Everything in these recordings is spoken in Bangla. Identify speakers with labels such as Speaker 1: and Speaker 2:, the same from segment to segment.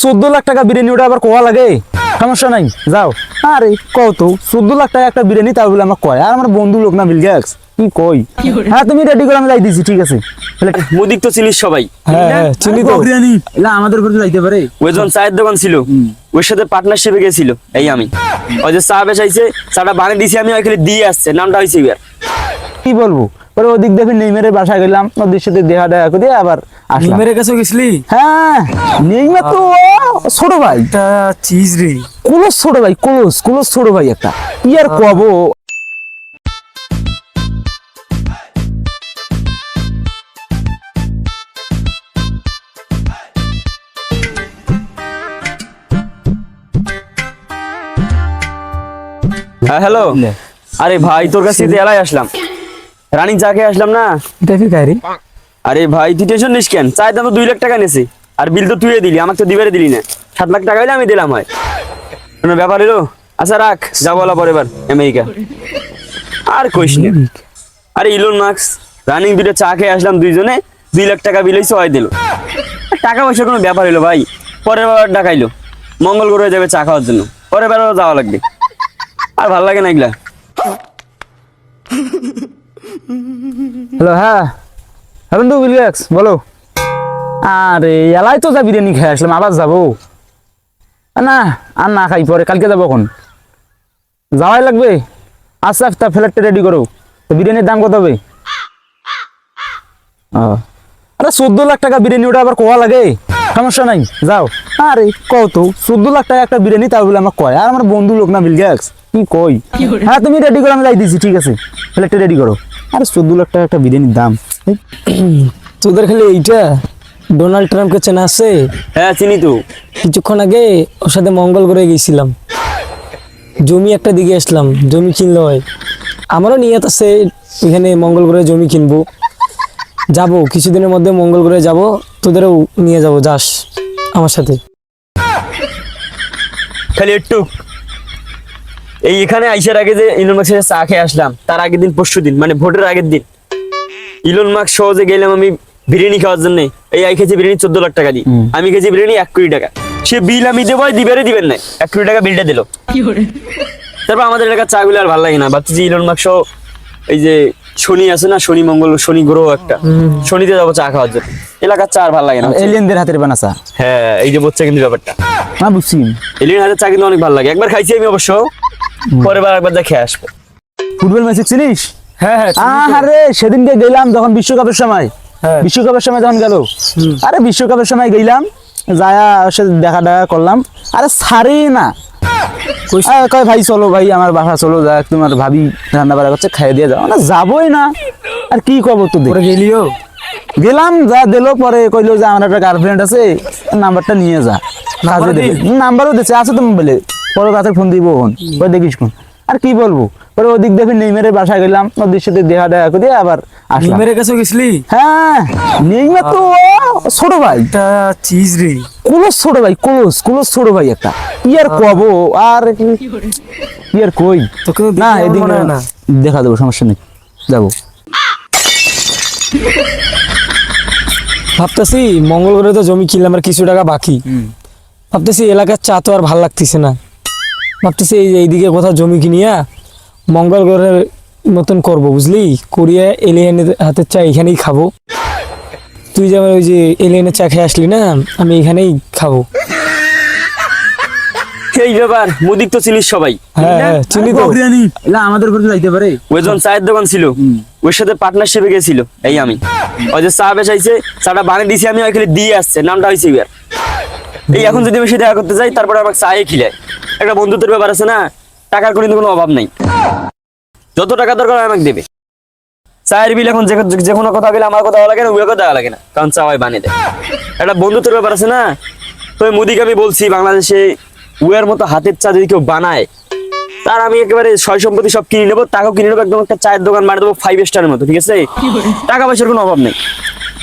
Speaker 1: 14 লাখ টাকা বিরিয়ানি ওটা আবার কোয়া লাগে, সমস্যা নাই যাও। আরে কত 14 লাখ টাকা একটা বিরিয়ানি, তাও বলে আমার কয়, আর আমার বন্ধু লোক না বিলগ্যাক্স কি কই। হ্যাঁ তুমি রেডি করে আমি যাই দিছি, ঠিক আছে।
Speaker 2: মুদিক তো চিনিস সবাই।
Speaker 1: হ্যাঁ চিনি তো। বিরিয়ানি এলা আমাদের উপরে যাইতে পারে।
Speaker 2: ওই যখন চায়ের দোকান ছিল ওর সাথে পার্টনারশিপে গেছিল এই আমি, ওই যে চা বেচাইছে, চাটা বানিয়ে দিছি আমি, ওইখানে দিয়ে আসছে, নামটা হয়েছে ইয়ার।
Speaker 1: কি বলবো, পরে ওদিক দেখে নেইমারের বাসা গেলাম, নদীর সাথে দেখা দেখা করে আবার আসলাম।
Speaker 3: নেইমারের কাছে গেছিলি?
Speaker 1: হ্যাঁ নেইমার তো ছোট ভাই,
Speaker 3: এটা চিজ রে,
Speaker 1: ক্লোজ ছোট ভাই, ক্লোজ ছোট ভাই একটা, কি আর কবো।
Speaker 2: হ্যাঁ হ্যালো, আরে ভাই তোর কাছে এলাই আসলাম, রানিং চা খেয়ে আসলাম না।
Speaker 3: এটা কি গাড়ি?
Speaker 2: আরে ভাই তুই টেনশন নিস কেন, চায়ের দাম তো 2 লাখ টাকা নেছে, আর বিল তো তুই দিলি, আমাকে তো দিবারে দিলি না। 7 লাখ টাকা হইলে আমি দিলাম হয়, কোনো ব্যাপার হলো। আচ্ছা রাখ, যাবো পরে এবার আমেরিকা। আর কইস না, আরে ইলন মাস্ক রানিং দুটো চা খেয়ে আসলাম দুইজনে, 2 লাখ টাকা বিল হইছে, হয় দিল। টাকা পয়সার কোনো ব্যাপার হইলো ভাই, পরের বার ডাকাইলো মঙ্গল গ্রহে যাবে চা খাওয়ার জন্য, পরের বারও যাওয়া লাগবে, আর ভাল লাগে না এগুলা।
Speaker 1: হ্যালো, হ্যাঁ হ্যাঁ তো বিলগ্যাক্স বলো। আরে এলাই তো যা বিরিয়ানি খেয়ে আসলাম, আবার যাবো না, আর না খাই, পরে কালকে যাবো। এখন যাওয়াই লাগবে। আচ্ছা একটা ফ্ল্যাটটা রেডি করো, তো বিরিয়ানির দাম কত হবে? আরে 14 লাখ টাকা বিরিয়ানি ওটা আবার কোয়া লাগে, সমস্যা নাই যাও। আরে কত 14 লাখ টাকা একটা বিরিয়ানি, তাও বলে আমার কয়, আর আমার বন্ধু লোক না বিলগ্যাক্স কি কই। হ্যাঁ তুমি রেডি করে আমি যাই দিছি, ঠিক আছে ফ্ল্যাটটা রেডি করো। আরে 14 লাখ টাকা একটা বিরিয়ানির দাম।
Speaker 3: তোদের খালি এইটা ডোনাল্ড ট্রাম্পকে চেনা আছে?
Speaker 2: হ্যাঁ চিনি তো।
Speaker 3: কিছুক্ষণ আগে ওর সাথে মঙ্গল গ্রহে গেছিলাম, জমি একটা দিকে আসলাম, জমি কিনলো হয়। আমারও নিয়ত আছে এখানে মঙ্গল গ্রহে জমি কিনবো, যাব কিছুদিনের মধ্যে মঙ্গল গ্রহে যাব, তোদেরও নিয়ে যাব, যাস আমার সাথে।
Speaker 2: খালি একটু এই এখানে আইসার আগে যে ইলন মাস্কের চা খেয়ে আসলাম, তার আগের দিন পরশু দিন মানে ভোটের আগের দিন ইলন মাস্ক সহজে গেলাম আমি বিরিয়ানি খাওয়ার জন্য। এই আই খেয়েছি বিরিয়ানি 14 লাখ টাকা দিই, আমি খেয়েছি বিরিয়ানি 1 কোটি টাকা। সে বিল আমি দেবো, দিবেন না, 1 কোটি টাকা বিলটা দিল। তারপর আমাদের এলাকার চা গুলো আর ভালো লাগে না, ভাবছি যে ইলন মাস্ক এই যে শনি আছে না, শনি মঙ্গল শনি গ্রহ একটা, শনিতে যাবো চা খাওয়ার জন্য। এলাকার চা আর ভালো লাগে না,
Speaker 1: এলিয়েনদের হাতের বানা চা।
Speaker 2: হ্যাঁ এই যে বলছে কিন্তু ব্যাপারটা
Speaker 1: না বুঝছি,
Speaker 2: এলিয়েন হাতের চা কিন্তু অনেক ভালো লাগে, একবার খাইছি আমি অবশ্য, পরের বার একবার যা খেয়ে আসবো।
Speaker 1: ফুটবল ম্যাচ চিনিস?
Speaker 3: হ্যাঁ হ্যাঁ
Speaker 1: আরে সেদিনকে গেলাম যখন বিশ্বকাপের সময়, বিশ্বকাপের সময় যখন গেল, আরে বিশ্বকাপের সময় গেলাম, যায়া দেখা করলাম, আরে সারি না কয় ভাই চলো ভাই আমার বাসা চলো, যা তোমার ভাবি রান্না বাড়া করছে, খাইয়ে দিয়ে যাও না, যাবোই না। আর কি কব তো
Speaker 3: গেলিও,
Speaker 1: গেলাম, যা দিল, পরে কইলো যে আমার একটা গার্লফ্রেন্ড আছে, নাম্বারটা নিয়ে যা, কাজে দেবে, নাম্বারও দিচ্ছে, আছে তো মোবাইলে, পরে রাতে ফোন দিব, ওই দেখিস কোন। আর কি বলবো, পরে ওদিক দেখে নেইমারের বাসা গেলাম, নদীর সাথে দেখা দেখা করে আবার আসলাম।
Speaker 3: নেইমারের কাছে গেছিলি?
Speaker 1: হ্যাঁ নেইমার তো ছোট ভাই,
Speaker 3: এটা চিজ রে,
Speaker 1: ক্লোজ ছোট ভাই, ক্লোজ ছোট ভাই একটা, কি আর কবো, আর কি আর কই।
Speaker 3: তোকে
Speaker 1: না এদিন
Speaker 3: না
Speaker 1: দেখা দেবো, সমস্যা নেই যাবো।
Speaker 3: ভাবতেছি মঙ্গল গ্রহে তো জমি কিনলাম, আর কিছু টাকা বাকি, ভাবতেছি এলাকার চা তো আর ভাল লাগতেছে না, ভাবতেছি এইদিকে কোথাও জমি কিনিয়া মঙ্গল গ্রহের মতন করবো, বুঝলি, কোরিয়া এলিয়েনের হাতের চা এখানেই খাবো। তুই যেমন ওই যে এলিয়েনের চা খেয়ে আসলি না, আমি এখানেই খাবো।
Speaker 2: এই ব্যাপার, মুদিক তো চিনিস সবাই।
Speaker 3: হ্যাঁ চিনি তো।
Speaker 1: এলা আমাদের উপরে যাইতে পারে।
Speaker 2: ওই যখন চায়ের দোকান ছিল ওর সাথে পার্টনারশিপে গেছিল এই আমি, ওই যে চা বেচাইছে, চাটা বানিয়ে দিছি আমি, ওইখানে দিয়ে আসছে, নামটা হয়েছে ইয়ার। এই এখন যদি আমি সে দেখা করতে যাই, তারপরে আমাকে চায়ে খিলায়, একটা বন্ধুত্বের ব্যাপার আছে না, টাকার কোনো অভাব নাই, যত টাকা দরকার আমাকে দেবে। চায়ের বিল এখন যে কোনো কথা বলে আমার কথা লাগে না, ওই কথা লাগে না, কারণ চা হয় বানিয়ে দেয়, একটা বন্ধুত্বের ব্যাপার আছে না। তো মুদিকে আমি বলছি বাংলাদেশে উয়ের মতো হাতের চা যদি কেউ বানায়, তার আমি একেবারে সয় সম্পত্তি সব কিনে নেবো, টাকাও কিনে নেবো, একদম একটা চায়ের দোকান বানিয়ে দেবো 5 স্টারের মতো, ঠিক আছে, টাকা পয়সার কোনো অভাব নেই।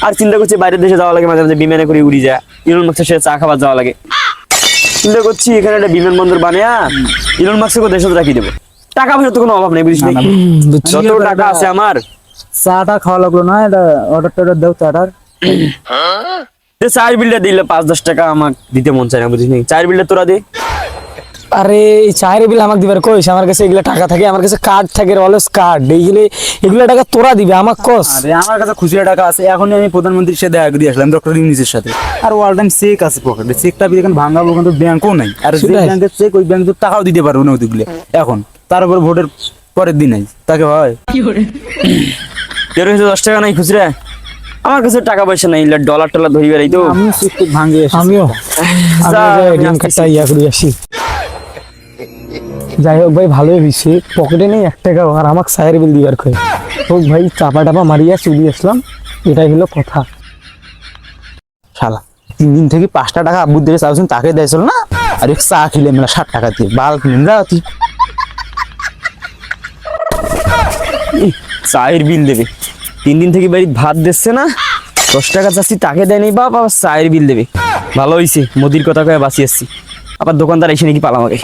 Speaker 2: আর চিন্তা করছি বাইরের দেশে যাওয়া লাগে, মাঝে মাঝে বিমানে করে উড়ি যায়, ইলন মাস্কের সাথে চা খাবার যাওয়া লাগে, চিন্তা করছি এখানে একটা বিমানবন্দর বানিয়ে ইলন মাস্ককে দেশে রাখি দেবো, টাকা পয়সার তো কোনো অভাব নেই, বুঝলি, যত টাকা আছে আমার।
Speaker 1: চাটা খাওয়া লাগলো না, এটা অর্ডার টর্ডার দাও চাটার।
Speaker 2: চায়ের বিলটা দিলে 5-10 টাকা আমাকে দিতে মন চায় না, বুঝিস নি? চায়ের বিলটা তোরা দে।
Speaker 3: আরে এই চায়ের বিল আমাকে দিবার কইস, আমার কাছে এগুলা টাকা থাকে, আমার কাছে কার্ড থাকে, অলস কার্ড, এগুলা টাকা তোরা দিবে আমাক কস।
Speaker 1: আরে আমার কাছে খুচরা টাকা আছে, এখনই আমি প্রধানমন্ত্রীর সাথে দেখা করে আসলাম, ডক্টর ইউনিসের সাথে। আর অল টাইম চেক আছে পকেটে, চেকটা এখন ভাঙাবো, কিন্তু ব্যাংকও নাই। আর যে
Speaker 3: সেটাই।
Speaker 1: ব্যাংকের চেক, ওই ব্যাংক তো টাকাও দিতে পারবো না ওদিকগুলো এখন। তার উপর ভোটের পরের দিন নাই, তাকে হয়।
Speaker 2: তোর কাছে 10 টাকা নাই খুচরা? আমার কাছে টাকা পয়সা নাই, ডলার টলার ধরি বেড়াই তো।
Speaker 1: আমিও চেক টেক ভাঙে এসেছি।
Speaker 3: আমিও
Speaker 2: যা, আমি
Speaker 3: এটিএম
Speaker 2: আসতেছি।
Speaker 3: কার্ডটা ইয়া করে আসি। যাই হোক ভাই, ভালোই হয়েছে, পকেটে নেই 1 টাকাও, আর আমাকে চায়ের বিল দিবার কই। হোক ভাই, চাপা টাপা মারিয়া চলে আসলাম, এটাই হলো কথা।
Speaker 1: শালা 3 দিন থেকে 5টা টাকা আব্বুর দিকে চাইছেন, তাকে দিয়েছিল না। আর এক চা খেলে মেলা 60 টাকা দিয়ে বাল কিনে যা তুই।
Speaker 2: চায়ের বিল দেবে, 3 দিন থেকে বাড়ি ভাত দিচ্ছে না, 10 টাকা চাচ্ছি তাকে দেয়নি, বাপ আবার চায়ের বিল দেবে। ভালো হয়েছে, মোদির কথা কয়ে বাঁচিয়ে আসছি। আবার দোকানদার এসে নাকি পালা আমাকে।